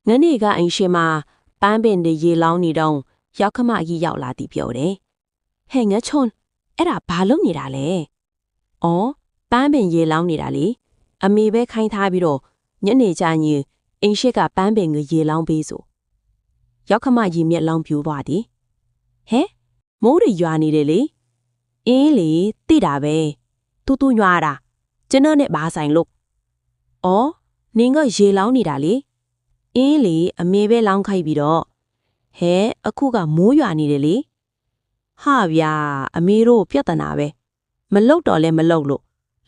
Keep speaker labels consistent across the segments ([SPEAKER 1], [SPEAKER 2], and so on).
[SPEAKER 1] ငနေ့ကအိမ်ရှိမှာပန်းပင်တွေရေလောင်းနေတော့ရောက်ခမကြီးရောက်လာသည်ပြောတယ်ဟဲ့ငါချွန်းအဲ့ဒါဘာလုပ်နေတာလဲအော်ပန်းပင်ရေလောင်းနေတာလေအမေပဲခိုင်းထားပြီးတော့ညနေကျရင်အိမ်ရှိကပန်းပင်ကိုရေလောင်းပေးစို့ရောက်ခမကြီးမျက်လုံးပြူသွားသည်ဟဲ့မိုးတွေရွာနေတယ်လေအင်းလေတိတာပဲတူရွာတာကျွန်တော်နဲ့ဘာဆိုင်လို့အော်နင်ကရေလောင်းနေတာလေအင်းလေအမေပဲလောင်းခိုက်ပြီးတော့ဟဲအခုကမိုးရွာနေတယ်လေဟာဗျာအမေတို့ပြဿနာပဲမလုတ်တော့လဲမလုတ်လို့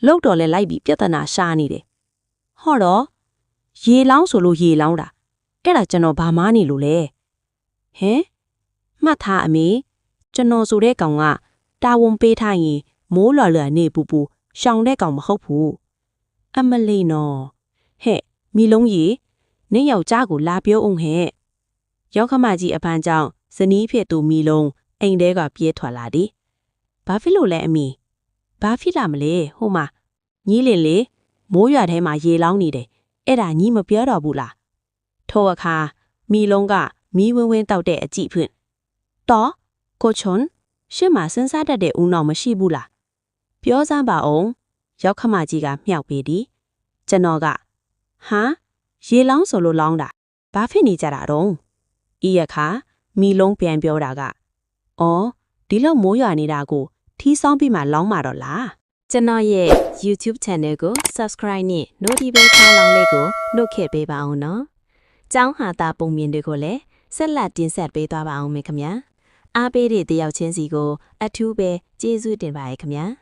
[SPEAKER 1] လုတ်တော့လဲလိုက်ပြီးပြဿနာရှာနေတယ်ဟောတော့ရေလောင်းဆိုလို့ရေလောင်းတာအဲ့ဒါကျွန်တော်ဘာမားနေလို့လဲဟင်မှတ်ထားအမေကျွန်တော်ဆိုတဲ့ကောင်ကတာဝန်ပေးထားရင်မိုးလွယ်လွယ်နေပူပူရှောင်တဲ့ကောင်မဟုတ်ဘူးအမလေးနော်ဟဲ့မီလုံးကြီးနင့်ယောက်ျားကိုလာပြောအောင်ဟဲ့ရောက်ခမကြီးအဖန်ကြောင့်ဇနီးဖြစ်သူမီလုံးအိမ်ထဲကပြေးထွက်လာသည်ဘာဖြစ်လို့လဲအမီဘာဖြစ်လာမလဲဟိုမှာညီးလင်လေမိုးရွာထဲမှာရေလောင်းနေတယ်အဲ့ဒါညီးမပြောတော့ဘူးလားထိုအခါမီလုံးကမီးဝင်းဝင်းတောက်တဲ့အကြည့်ဖွင့်တော့ကိုချွန်းရှင်းမှာစဉ်းစားတတ်တဲ့ဦးနှောင်မရှိဘူးလားပြောစမ်းပါအောင်ရောက်ခမကြီးကမြှောက်ပေးသည်ကျွန်တော်ကဟာရေလောင်းဆိုလို့လောင်းတာဘာဖြစ်နေကြတာတော့ဤရခါမီလုံးပြန်ပြောတာကအော်ဒီလောက်မိုးရွာနေတာကိုထီးဆောင်ပြီးမှလောင်းမှာတော့လားကျွန်တော်ရဲ့ YouTube Channel ကို Subscribe နဲ့ Notification လောင်းလေးကိုနှုတ်ခဲ့ပေးပါအောင်နော်။ကျောင်းဟာတာပုံမြင်တွေကိုလည်းဆက်လက်တင်ဆက်ပေးသွားပါအောင်မေခင်ဗျာ။အားပေးတဲ့တယောက်ချင်းစီကိုအထူးပဲကျေးဇူးတင်ပါတယ်ခင်ဗျာ။